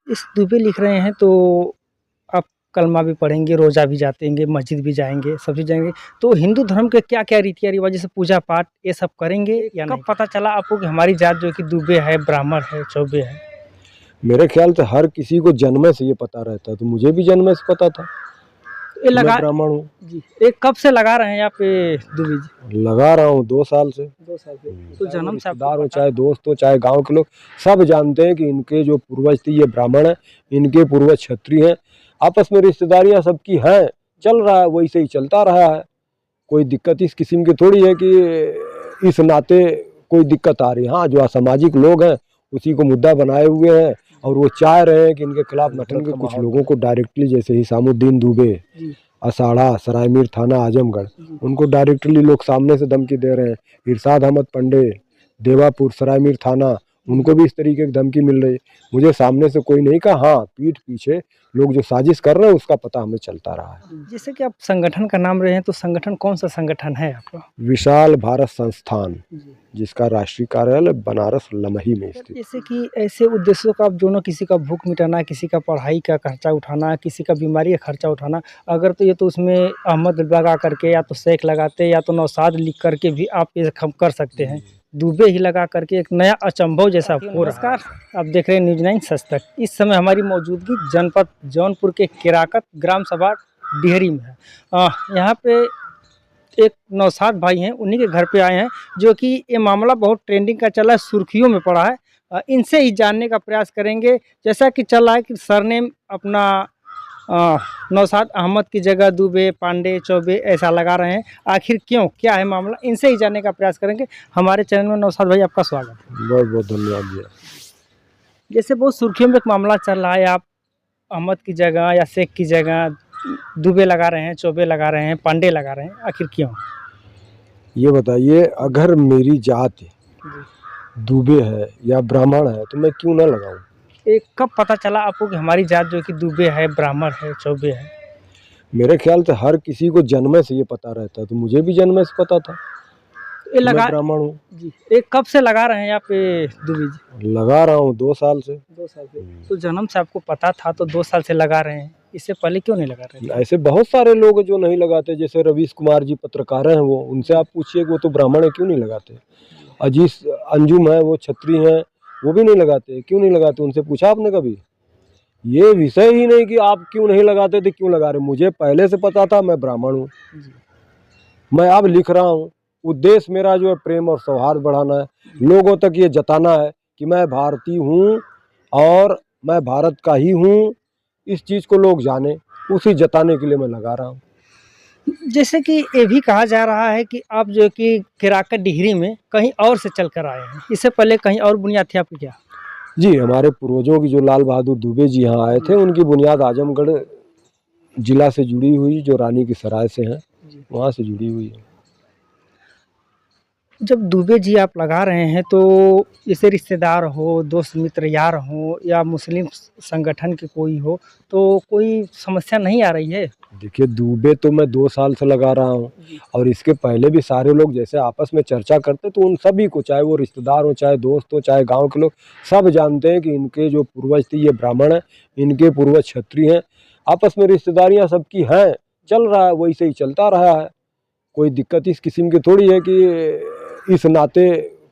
इस दुबे लिख रहे हैं तो आप कलमा भी पढ़ेंगे, रोज़ा भी जातेंगे, मस्जिद भी जाएँगे, सब चीज़ जाएँगे। तो हिंदू धर्म के क्या-क्या रीतियाँ रिवाज जैसे पूजा पाठ ये सब करेंगे या नहीं? कब पता चला आपको कि हमारी जात जो है कि दुबे है, ब्राह्मण है, चौबे है? मेरे ख्याल से हर किसी को जन्म से ये पता रहता है, तो मुझे भी जन्म से पता था ये कि मैं लगा ब्राह्मण हूँ। जी, ये कब से लगा रहे हैं आप ये दुबे जी? लगा रहा हूँ 2 साल से। 2 साल से। तो चाहे वो जन्म से आपको रिश्तेदार हो, पता चाहे दोस्त हो, चाहे गाँव के लोग, सब जानते हैं कि इनके जो पूर्वज थे ये ब्राह्मण हैं, इनके पूर्वज क्षत्रिय हैं। आपस में रिश्तेदारियाँ सबकी हैं, चल रहा है, वैसे ही चलता रहा है। कोई दिक्कत इस किस्म की थोड़ी है कि इस नाते कोई दिक्कत आ रही है। हाँ, जो असामाजिक लोग हैं उसी को मुद्दा बनाए हुए हैं और वो चाह रहे हैं कि इनके खिलाफ नठन के कुछ लोगों को डायरेक्टली, जैसे हिसामुद्दीन दुबे, असाड़ा, सरायमीर थाना आजमगढ़, उनको डायरेक्टली लोग सामने से धमकी दे रहे हैं। इरशाद अहमद पंडे, देवापुर, सरायमीर थाना, उनको भी इस तरीके की धमकी मिल रही है। मुझे सामने से कोई नहीं कहा, हाँ पीठ पीछे लोग जो साजिश कर रहे हैं उसका पता हमें चलता रहा है। जैसे कि आप संगठन का नाम रहे हैं, तो संगठन कौन सा संगठन है आपका? विशाल भारत संस्थान, जिसका राष्ट्रीय कार्यालय बनारस लमही में स्थित। जैसे कि ऐसे उद्देश्यों का आप दोनों, किसी का भूख मिटाना, किसी का पढ़ाई का खर्चा उठाना, किसी का बीमारी का खर्चा उठाना, अगर तो ये तो उसमें अहमद लगा करके या तो शेख लगाते या तो नौशाद लिख करके भी आप ये कर सकते हैं। दुबे ही लगा करके एक नया अचंभव जैसा हो रहा है। नमस्कार, आप देख रहे हैं न्यूज़ 9 सच तक। इस समय हमारी मौजूदगी जनपद जौनपुर के केराकत ग्राम सभा डिहरी में है। यहाँ पे एक नौशाद भाई हैं, उन्हीं के घर पे आए हैं, जो कि ये मामला बहुत ट्रेंडिंग का चला है, सुर्खियों में पड़ा है। इनसे ही जानने का प्रयास करेंगे। जैसा कि चल रहा है कि सरनेम अपना नौशाद अहमद की जगह दुबे, पांडे, चौबे ऐसा लगा रहे हैं। आखिर क्यों, क्या है मामला, इनसे ही जानने का प्रयास करेंगे। हमारे चैनल में नौशाद भाई आपका स्वागत है। बहुत बहुत धन्यवाद जी। जैसे बहुत सुर्खियों में एक मामला चल रहा है, आप अहमद की जगह या शेख की जगह दुबे लगा रहे हैं, चौबे लगा रहे हैं, पांडे लगा रहे हैं, आखिर क्यों? ये बताइए, अगर मेरी जात दुबे है या ब्राह्मण है तो मैं क्यों ना लगाऊं? एक कब पता चला आपको कि हमारी जात जो है कि दुबे है, ब्राह्मण है, चौबे है? मेरे ख्याल से हर किसी को जन्म से ये पता रहता है, तो मुझे भी जन्म से पता था ये मैं लगा ब्राह्मण हूँ। जी, ये कब से लगा रहे हैं आप ये दुबे जी? लगा रहा हूँ 2 साल से। 2 साल से। तो जन्म से आपको पता था तो 2 साल से लगा रहे हैं, इससे पहले क्यों नहीं लगा रहे थे? ऐसे बहुत सारे लोग जो नहीं लगाते, जैसे रवीश कुमार जी पत्रकार हैं, वो उनसे आप पूछिए कि वो तो ब्राह्मण है, क्यों नहीं लगाते। अजीज अंजुम है, वो क्षत्रिय हैं, वो भी नहीं लगाते, क्यों नहीं लगाते, उनसे पूछा आपने कभी? ये विषय ही नहीं कि आप क्यों नहीं लगाते थे, क्यों लगा रहे। मुझे पहले से पता था मैं ब्राह्मण हूँ, मैं अब लिख रहा हूँ। उद्देश्य मेरा जो है प्रेम और सौहार्द बढ़ाना है, लोगों तक ये जताना है कि मैं भारतीय हूँ और मैं भारत का ही हूँ। इस चीज़ को लोग जाने, उसी जताने के लिए मैं लगा रहा हूँ। जैसे कि ये भी कहा जा रहा है कि आप जो है कि केराकत डिहरी में कहीं और से चल कर आए हैं, इससे पहले कहीं और बुनियाद थी आपकी क्या? जी, हमारे पूर्वजों की जो लाल बहादुर दुबे जी यहाँ आए थे, उनकी बुनियाद आजमगढ़ जिला से जुड़ी हुई, जो रानी की सराय से हैं, वहाँ से जुड़ी हुई है। जब दुबे जी आप लगा रहे हैं तो जैसे रिश्तेदार हो, दोस्त मित्र यार हो या मुस्लिम संगठन के कोई हो, तो कोई समस्या नहीं आ रही है? देखिए, दुबे तो मैं 2 साल से लगा रहा हूँ और इसके पहले भी सारे लोग जैसे आपस में चर्चा करते, तो उन सभी को, चाहे वो रिश्तेदार हो, चाहे दोस्त हो, चाहे गाँव के लोग, सब जानते हैं कि इनके जो पूर्वज थे ये ब्राह्मण हैं, इनके पूर्वज क्षत्रिय हैं। आपस में रिश्तेदारियाँ सबकी हैं, चल रहा है, वैसे ही चलता रहा है। कोई दिक्कत इस किस्म की थोड़ी है कि इस नाते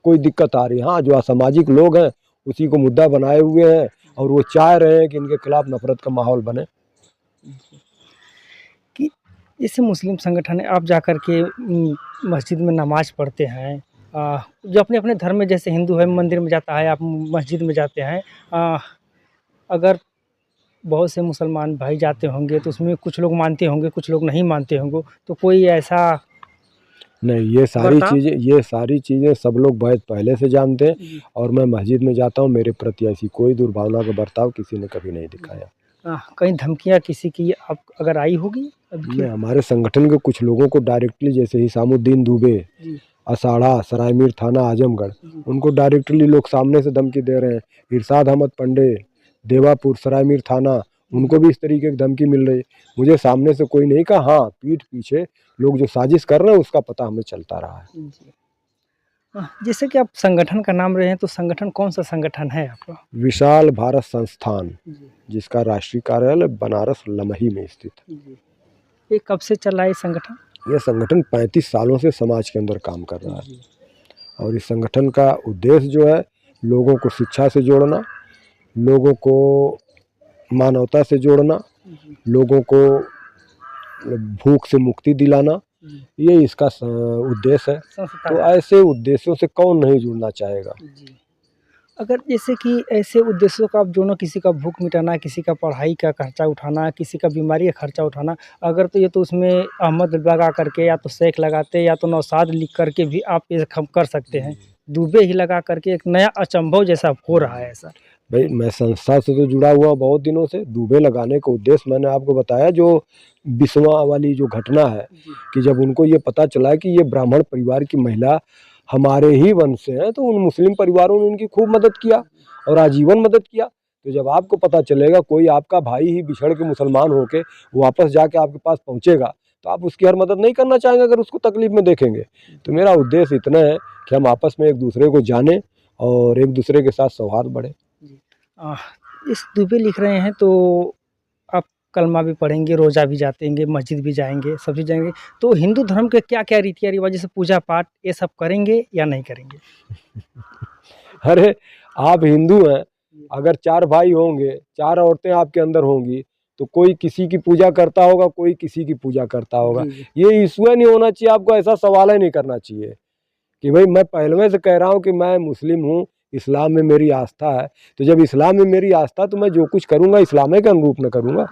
कोई दिक्कत आ रही है। हाँ, जो असामाजिक लोग हैं उसी को मुद्दा बनाए हुए हैं और वो चाह रहे हैं कि इनके खिलाफ नफरत का माहौल बने। कि जैसे मुस्लिम संगठन है, आप जाकर के मस्जिद में नमाज़ पढ़ते हैं, जो अपने-अपने धर्म में, जैसे हिंदू है मंदिर में जाता है, आप मस्जिद में जाते हैं। अगर बहुत से मुसलमान भाई जाते होंगे तो उसमें कुछ लोग मानते होंगे, कुछ लोग नहीं मानते होंगे, तो कोई ऐसा नहीं, ये सारी चीज़ें सब लोग बहुत पहले से जानते हैं और मैं मस्जिद में जाता हूँ, मेरे प्रति ऐसी कोई दुर्भावना का बर्ताव किसी ने कभी नहीं दिखाया। कहीं धमकियाँ किसी की आप अगर आई होगी अभी? नहीं, हमारे संगठन के कुछ लोगों को डायरेक्टली, जैसे हिसामुद्दीन दुबे, असाड़ा, सरायमीर थाना आजमगढ़, उनको डायरेक्टली लोग सामने से धमकी दे रहे हैं। इरशाद अहमद पंडे, देवापुर, सरायमीर थाना, उनको भी इस तरीके की धमकी मिल रही। मुझे सामने से कोई नहीं कहा, हाँ पीठ पीछे लोग जो साजिश कर रहे हैं उसका पता हमें चलता रहा है। जैसे कि आप संगठन का नाम रहे हैं, तो संगठन कौन सा संगठन है आपका? विशाल भारत संस्थान, जी जिसका राष्ट्रीय कार्यालय बनारस लमही में स्थित है। जी। ये कब से चला है ये संगठन? यह संगठन 35 सालों से समाज के अंदर काम कर रहा है जी और इस संगठन का उद्देश्य जो है, लोगों को शिक्षा से जोड़ना, लोगों को मानवता से जोड़ना, जी लोगों को भूख से मुक्ति दिलाना, जी। ये इसका उद्देश्य है। संस्था तो है। ऐसे उद्देश्यों से कौन नहीं जुड़ना चाहेगा। जी। अगर जैसे कि ऐसे उद्देश्यों का आप जोड़ना, किसी का भूख मिटाना, किसी का पढ़ाई का खर्चा उठाना, किसी का बीमारी का खर्चा उठाना, अगर तो ये तो उसमें अहमद लगा करके या तो शेख लगाते या तो नौशाद लिख करके भी आप ये हम कर सकते हैं। दुबे ही लगा करके एक नया अचंभव जैसा हो रहा है ऐसा। भाई मैं संस्था से तो जुड़ा हुआ बहुत दिनों से। दुबे लगाने का उद्देश्य मैंने आपको बताया, जो बिस्वा वाली जो घटना है कि जब उनको ये पता चला कि ये ब्राह्मण परिवार की महिला हमारे ही वंश से है, तो उन मुस्लिम परिवारों ने उनकी खूब मदद किया और आजीवन मदद किया। तो जब आपको पता चलेगा कोई आपका भाई ही बिछड़ के मुसलमान होके वापस जाके आपके पास पहुंचेगा, तो आप उसकी हर मदद नहीं करना चाहेंगे अगर उसको तकलीफ में देखेंगे। तो मेरा उद्देश्य इतना है कि हम आपस में एक दूसरे को जानें और एक दूसरे के साथ सौहार्द बढ़े। आह, इस दुबे लिख रहे हैं तो आप कलमा भी पढ़ेंगे, रोज़ा भी जातेंगे, मस्जिद भी जाएँगे, सब चीज़ जाएँगे। तो हिंदू धर्म के क्या-क्या रीतियाँ रिवाज, जैसे पूजा पाठ, ये सब करेंगे या नहीं करेंगे? अरे आप हिंदू हैं, अगर 4 भाई होंगे, 4 औरतें आपके अंदर होंगी, तो कोई किसी की पूजा करता होगा, कोई किसी की पूजा करता होगा। जी, जी। ये इश्यू नहीं होना चाहिए, आपको ऐसा सवाल ही नहीं करना चाहिए कि भाई मैं पहले से कह रहा हूँ कि मैं मुस्लिम हूँ, इस्लाम में मेरी आस्था है। तो जब इस्लाम में मेरी आस्था, तो मैं जो कुछ करूँगा इस्लाम के अनुरूप में करूँगा।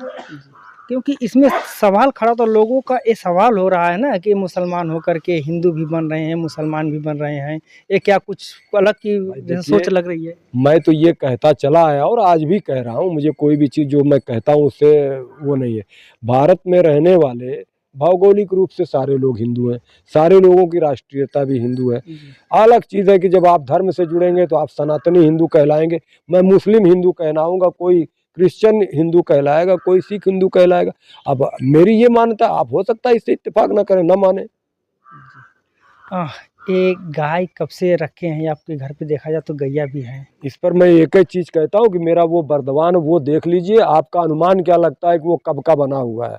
क्योंकि इसमें सवाल खड़ा, तो लोगों का ये सवाल हो रहा है ना कि मुसलमान होकर के हिंदू भी बन रहे हैं, मुसलमान भी बन रहे हैं। ये क्या कुछ अलग की जैसे सोच लग रही है? मैं तो ये कहता चला आया और आज भी कह रहा हूँ, मुझे कोई भी चीज़ जो मैं कहता हूँ उससे वो नहीं है। भारत में रहने वाले भौगोलिक रूप से सारे लोग हिंदू हैं, सारे लोगों की राष्ट्रीयता भी हिंदू है। अलग चीज़ है कि जब आप धर्म से जुड़ेंगे तो आप सनातनी हिंदू कहलाएंगे, मैं मुस्लिम हिंदू कहलाऊंगा, कोई क्रिश्चियन हिंदू कहलाएगा, कोई सिख हिंदू कहलाएगा। अब मेरी ये मान्यता, आप हो सकता है इससे इत्तेफाक ना करें, ना माने। आह, ये गाय कब से रखे हैं आपके घर पे? देखा जाए तो गैया भी हैं। इस पर मैं एक ही चीज़ कहता हूँ कि मेरा वो बर्दवान वो देख लीजिए, आपका अनुमान क्या लगता है कि वो कब का बना हुआ है।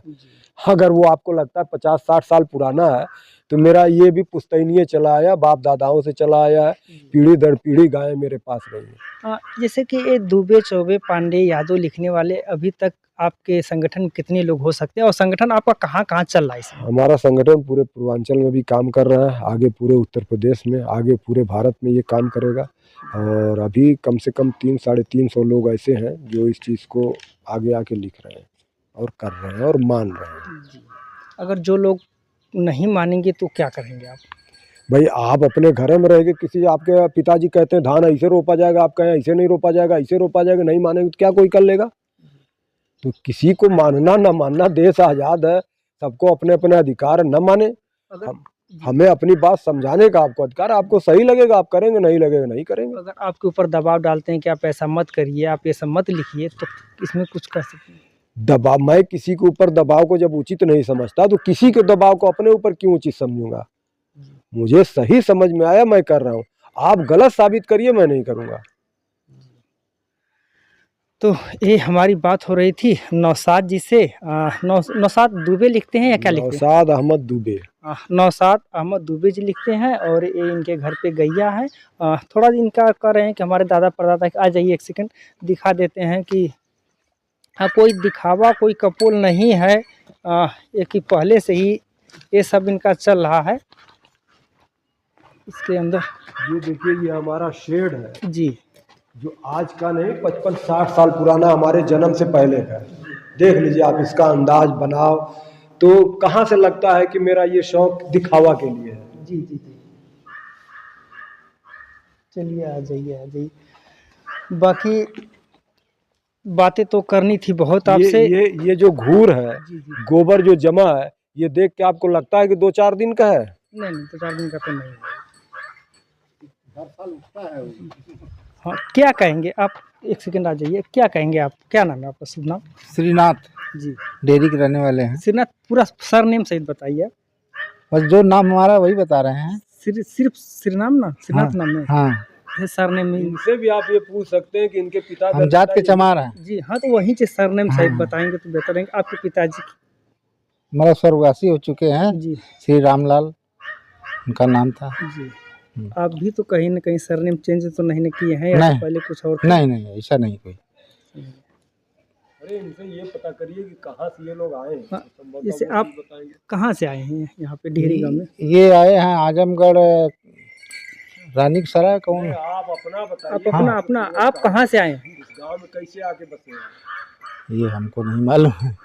अगर वो आपको लगता है 50-60 साल पुराना है, तो मेरा ये भी पुश्तैनीय चला आया, बाप दादाओं से चला आया है, पीढ़ी दर पीढ़ी गायें मेरे पास रही हैं। जैसे कि ये दुबे, चौबे, पांडे, यादव लिखने वाले अभी तक आपके संगठन में कितने लोग हो सकते हैं, और संगठन आपका कहाँ-कहाँ चल रहा है इसमें? हमारा संगठन पूरे पूर्वांचल में भी काम कर रहा है, आगे पूरे उत्तर प्रदेश में, आगे पूरे भारत में ये काम करेगा। और अभी कम से कम 300-350 लोग ऐसे हैं जो इस चीज़ को आगे आके लिख रहे हैं और कर रहे हैं और मान रहे हैं। जी। अगर जो लोग नहीं मानेंगे तो क्या करेंगे आप? भाई आप अपने घर में रह के, किसी आपके पिताजी कहते हैं धान ऐसे रोपा जाएगा, आप कहें ऐसे नहीं रोपा जाएगा, ऐसे रोपा जाएगा, नहीं मानेंगे तो क्या कोई कर लेगा? तो किसी को मानना ना मानना, देश आज़ाद है, सबको अपने अपने अधिकार है, न माने। हम हमें अपनी बात समझाने का आपको अधिकार है, आपको सही लगेगा आप करेंगे, नहीं लगेगा नहीं करेंगे। अगर आपके ऊपर दबाव डालते हैं कि आप ऐसा मत करिए, आप ये सब मत लिखिए, तो इसमें कुछ कर सकते हैं? दबाव, मैं किसी के ऊपर दबाव को जब उचित नहीं समझता, तो किसी के दबाव को अपने ऊपर क्यों उचित समझूंगा? मुझे सही समझ में आया, मैं कर रहा हूँ। आप गलत साबित करिए, मैं नहीं करूँगा। तो ये हमारी बात हो रही थी नौशाद जी से। नौशाद दुबे लिखते हैं या क्या लिखते हैं? नौशाद अहमद दुबे। नौशाद अहमद दुबे जी लिखते हैं, और ये इनके घर पे गैया है। थोड़ा इनका कर रहे हैं कि हमारे दादा परदादा, आ जाइए एक सेकंड, दिखा देते हैं कि कोई दिखावा, कोई कपोल नहीं है। ये कि पहले से ही ये सब इनका चल रहा है इसके अंदर। ये देखिए, ये हमारा शेड है जी जो आज का नहीं, 55-60 साल पुराना, हमारे जन्म से पहले का है। देख लीजिए आप इसका अंदाज बनाओ, तो कहाँ से लगता है कि मेरा ये शौक दिखावा के लिए है। जी जी जी। चलिए आ जाइए, आ जाइए। बाकी बातें तो करनी थी बहुत आपसे। ये जो घूर है, जी जी। गोबर जो जमा है, ये देख के आपको लगता है कि 2-4 दिन का है? नहीं नहीं, 2-4 दिन का तो नहीं है। हर साल उगता है। हाँ, क्या कहेंगे आप? एक सेकंड आ जाइए, क्या कहेंगे आप? क्या नाम है आपका, शुभ नाम? श्रीनाथ जी। डेयरी के रहने वाले हैं। श्रीनाथ, पूरा सर नेम सहित बताइए। बस जो नाम हमारा वही बता रहे हैं। सिर्फ श्रीनाम ना, श्रीनाथ नाम है। हाँ, है सरनेम में। इनसे भी आप ये पूछ सकते हैं कि इनके पिता हम जात के चमार हैं। जी हाँ, तो वहीं से सरनेम शायद हाँ। बताएंगे तो बेहतर रहेंगे। आपके पिताजी हमारे स्वर्गवासी हो चुके हैं, जी श्री रामलाल उनका नाम था। जी। आप भी तो कहीं न कहीं सरनेम चेंज तो नहीं न किए हैं, या नहीं। पहले कुछ और थे? नहीं नहीं, ऐसा नहीं कोई। अरे इनसे ये पता करिए कि कहाँ से ये लोग आए हैं। हाँ, संभवतः जैसे वो आप चीज़ बताएंगे। कहाँ से आए हैं यहाँ पे डेहरी गाँव में? ये आए हैं आजमगढ़ रानी की सराय कौन। आप अपना बताइए। आप अपना आप कहाँ से आए हैं? इस गांव में कैसे आके बसे हैं? ये हमको नहीं मालूम है।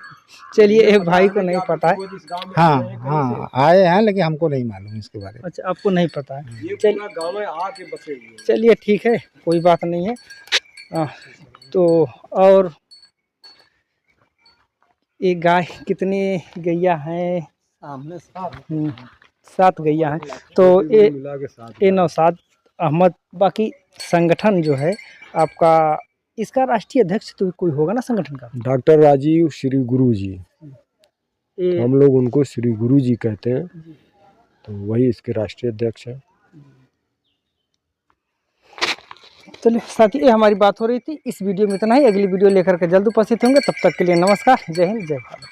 चलिए, एक भाई को नहीं पता है। वो जिस गांव में हाँ आए हैं, कहीं हाँ, आए हैं लेकिन हमको नहीं मालूम इसके बारे में। अच्छा, आपको नहीं पता है। से? ये चल- पूरा गांव में आके बसे हुए हैं। चलिए ठीक है, कोई बात नहीं है। तो और ये गाय कितनी गैया हैं? सामने 7 गैया हैं। तो ये मिला के साथ नौशाद अहमद, बाकी संगठन जो है आपका, इसका राष्ट्रीय अध्यक्ष तो कोई होगा ना संगठन का? डॉक्टर राजीव श्री गुरु जी, ये हम लोग उनको श्री गुरु जी कहते हैं, तो वही इसके राष्ट्रीय अध्यक्ष हैं। चलिए साथी, ये हमारी बात हो रही थी। इस वीडियो में इतना ही। अगली वीडियो लेकर के जल्द उपस्थित होंगे। तब तक के लिए नमस्कार, जय हिंद, जय भारत।